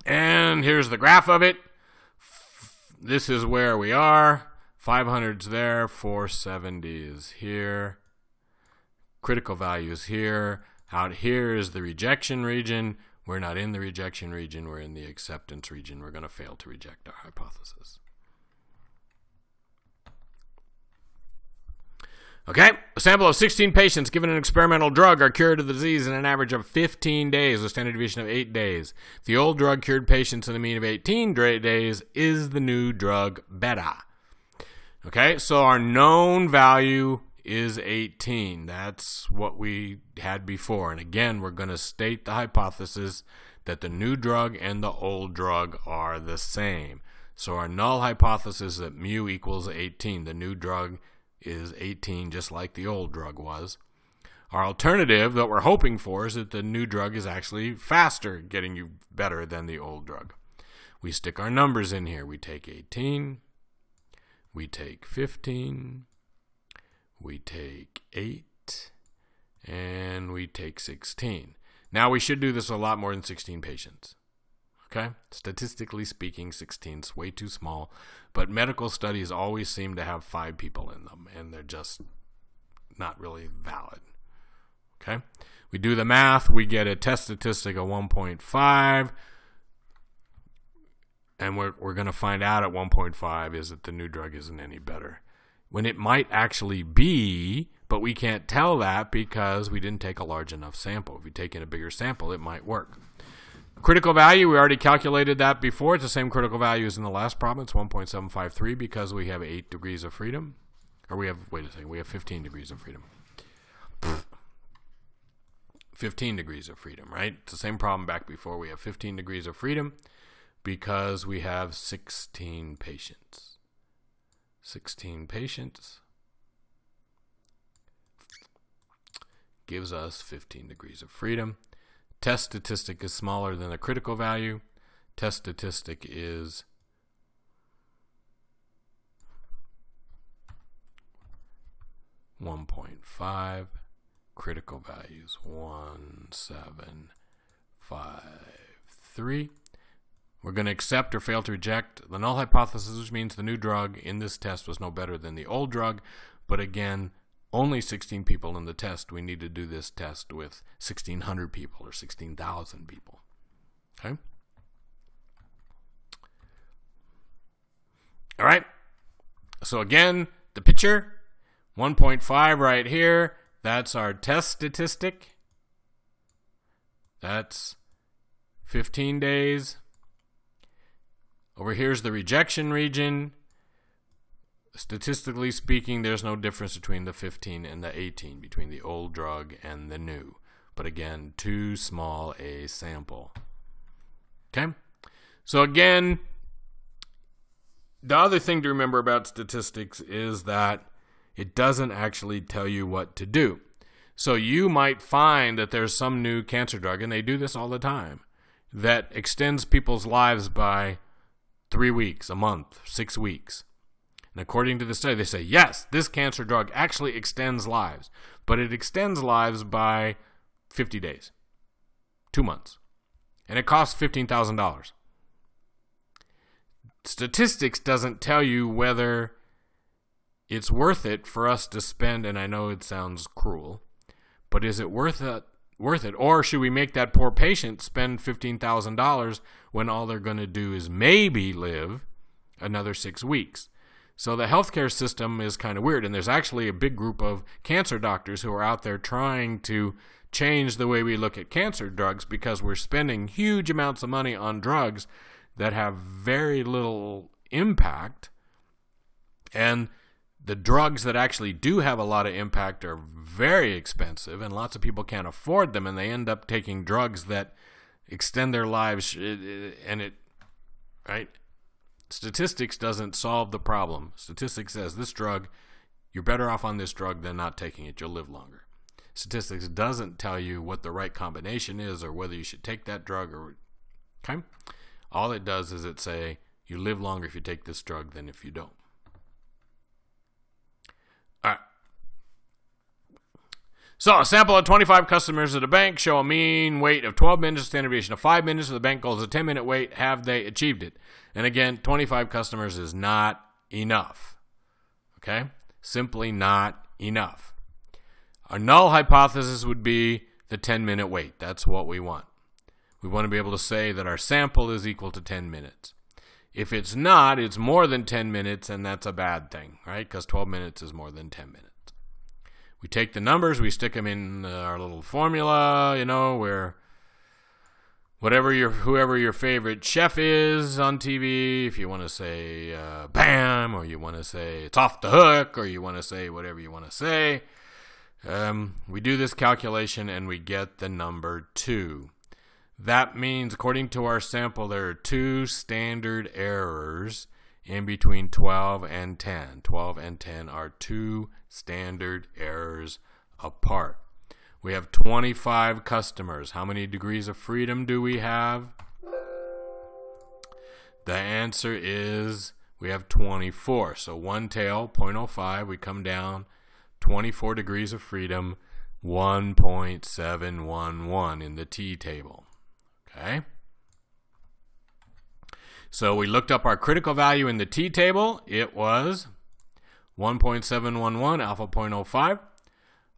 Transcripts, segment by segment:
And here's the graph of it. This is where we are. 500's there, 470 is here. Critical value is here. Out here is the rejection region. We're not in the rejection region. We're in the acceptance region. We're going to fail to reject our hypothesis. Okay, a sample of 16 patients given an experimental drug are cured of the disease in an average of 15 days, a standard deviation of 8 days. The old drug cured patients in a mean of 18 days. Is the new drug better? Okay, so our known value is 18. That's what we had before. And again, we're going to state the hypothesis that the new drug and the old drug are the same. So our null hypothesis is that mu equals 18. The new drug is 18, just like the old drug was. Our alternative that we're hoping for is that the new drug is actually faster, getting you better than the old drug. We stick our numbers in here. We take 18, we take 15, we take 8, and we take 16. Now we should do this a lot more than 16 patients. Okay? Statistically speaking, 16 is way too small, but medical studies always seem to have 5 people in them, and they're just not really valid. Okay? We do the math, we get a test statistic of 1.5, and we're going to find out at 1.5 is that the new drug isn't any better. When it might actually be, but we can't tell that because we didn't take a large enough sample. If we take in a bigger sample, it might work. Critical value, we already calculated that before. It's the same critical value as in the last problem. It's 1.753 because we have 8 degrees of freedom. Or we have, wait a second, we have 15 degrees of freedom. 15 degrees of freedom, right? It's the same problem back before. We have 15 degrees of freedom because we have 16 patients. 16 patients gives us 15 degrees of freedom. Test statistic is smaller than the critical value. Test statistic is 1.5. Critical value is 1753. We're going to accept or fail to reject the null hypothesis, which means the new drug in this test was no better than the old drug. But again, only 16 people in the test. We need to do this test with 1,600 people or 16,000 people. Okay? All right. So again, the picture, 1.5 right here. That's our test statistic. That's 15 days. Over here's the rejection region. Statistically speaking, there's no difference between the 15 and the 18, between the old drug and the new. But again, too small a sample. Okay? So again, the other thing to remember about statistics is that it doesn't actually tell you what to do. So you might find that there's some new cancer drug, and they do this all the time, that extends people's lives by 3 weeks, a month, 6 weeks. And according to the study, they say, yes, this cancer drug actually extends lives, but it extends lives by 50 days, 2 months, and it costs $15,000. Statistics doesn't tell you whether it's worth it for us to spend, and I know it sounds cruel, but is it worth it? Or should we make that poor patient spend $15,000 when all they're going to do is maybe live another 6 weeks? So the healthcare system is kind of weird, and there's actually a big group of cancer doctors who are out there trying to change the way we look at cancer drugs because we're spending huge amounts of money on drugs that have very little impact, and the drugs that actually do have a lot of impact are very expensive, and lots of people can't afford them, and they end up taking drugs that extend their lives, right? Statistics doesn't solve the problem. Statistics says this drug, you're better off on this drug than not taking it. You'll live longer. Statistics doesn't tell you what the right combination is or whether you should take that drug or, okay? All it does is it say you live longer if you take this drug than if you don't. All right. So a sample of 25 customers at a bank show a mean wait of 12 minutes, standard deviation of 5 minutes. So the bank goal is a 10-minute wait. Have they achieved it? And again, 25 customers is not enough. Okay? Simply not enough. Our null hypothesis would be the 10-minute wait. That's what we want. We want to be able to say that our sample is equal to 10 minutes. If it's not, it's more than 10 minutes, and that's a bad thing, right? Because 12 minutes is more than 10 minutes. We take the numbers, we stick them in our little formula, you know, where whoever your favorite chef is on TV, if you want to say bam, or you want to say it's off the hook, or you want to say whatever you want to say, we do this calculation and we get the number 2. That means, according to our sample, there are 2 standard errors in between 12 and 10. 12 and 10 are 2 standard errors apart. We have 25 customers. How many degrees of freedom do we have? The answer is we have 24. So one tail, 0.05, we come down 24 degrees of freedom, 1.711 in the T table. Okay? So we looked up our critical value in the T table. It was 1.711, alpha 0.05.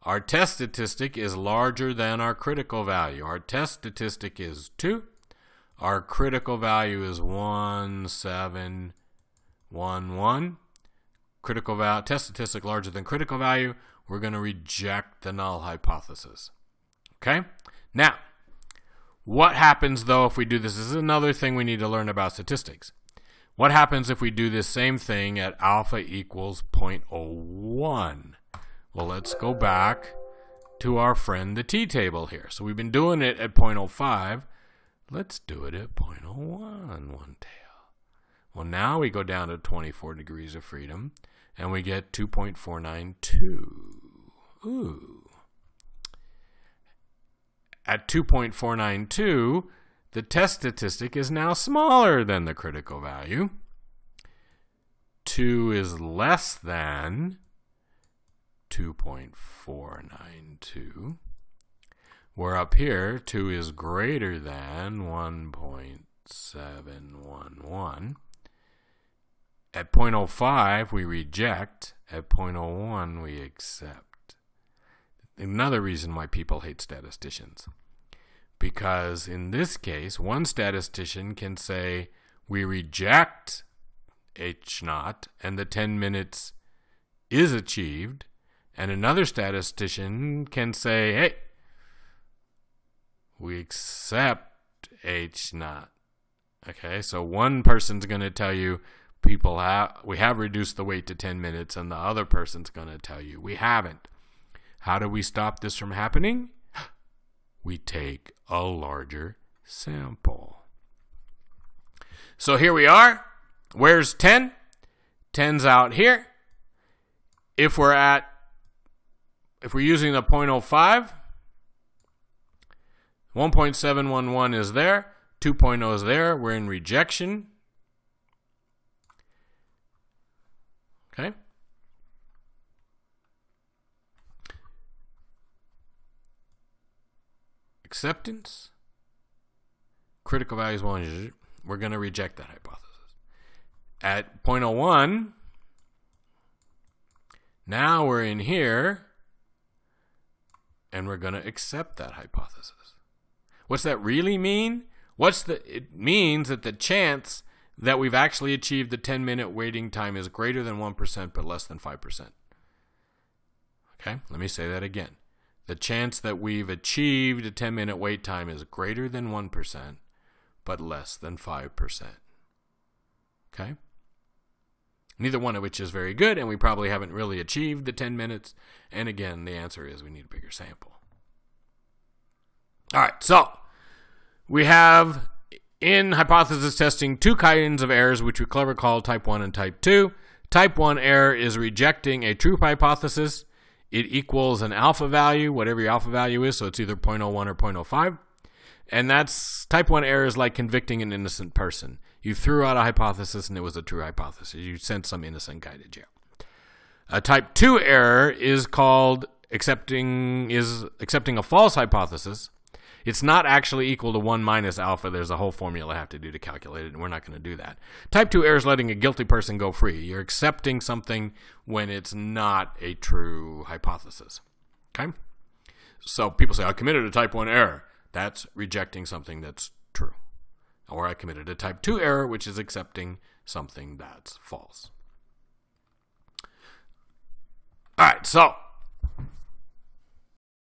Our test statistic is larger than our critical value. Our test statistic is 2. Our critical value is 1.711. Critical value, test statistic larger than critical value. We're going to reject the null hypothesis. Okay? Now, what happens, though, if we do this? This is another thing we need to learn about statistics. What happens if we do this same thing at alpha equals 0.01? Well, let's go back to our friend, the T table here. So we've been doing it at 0.05. Let's do it at 0.01, one tail. Well, now we go down to 24 degrees of freedom, and we get 2.492. Ooh. At 2.492, the test statistic is now smaller than the critical value. 2 is less than 2.492. We're up here, 2 is greater than 1.711. At 0.05, we reject. At 0.01, we accept. Another reason why people hate statisticians. Because in this case, one statistician can say, we reject H0, and the 10 minutes is achieved. And another statistician can say, hey, we accept H0. Okay, so one person's going to tell you, we have reduced the wait to 10 minutes, and the other person's going to tell you, we haven't. How do we stop this from happening? We take a larger sample. So here we are. Where's 10? 10's out here. If we're using the 0.05, 1.711 is there, 2.0 is there, we're in rejection. Okay? Acceptance. Critical value is 1. We're going to reject that hypothesis. At 0.01, now we're in here, and we're going to accept that hypothesis. What's that really mean? It means that the chance that we've actually achieved the 10-minute waiting time is greater than 1%, but less than 5%. Okay, let me say that again. The chance that we've achieved a 10-minute wait time is greater than 1%, but less than 5%. Okay? Neither one of which is very good, and we probably haven't really achieved the 10 minutes. And again, the answer is we need a bigger sample. All right, so we have in hypothesis testing 2 kinds of errors, which we cleverly call type 1 and type 2. Type 1 error is rejecting a true hypothesis. It equals an alpha value, whatever your alpha value is, so it's either 0.01 or 0.05. And that's type 1 error is like convicting an innocent person. You threw out a hypothesis and it was a true hypothesis. You sent some innocent guy to jail. A type 2 error is called accepting a false hypothesis, it's not actually equal to 1 minus alpha. There's a whole formula I have to do to calculate it, and we're not going to do that. Type 2 error is letting a guilty person go free. You're accepting something when it's not a true hypothesis. Okay? So people say, I committed a type 1 error. That's rejecting something that's true. Or I committed a type 2 error, which is accepting something that's false. All right, so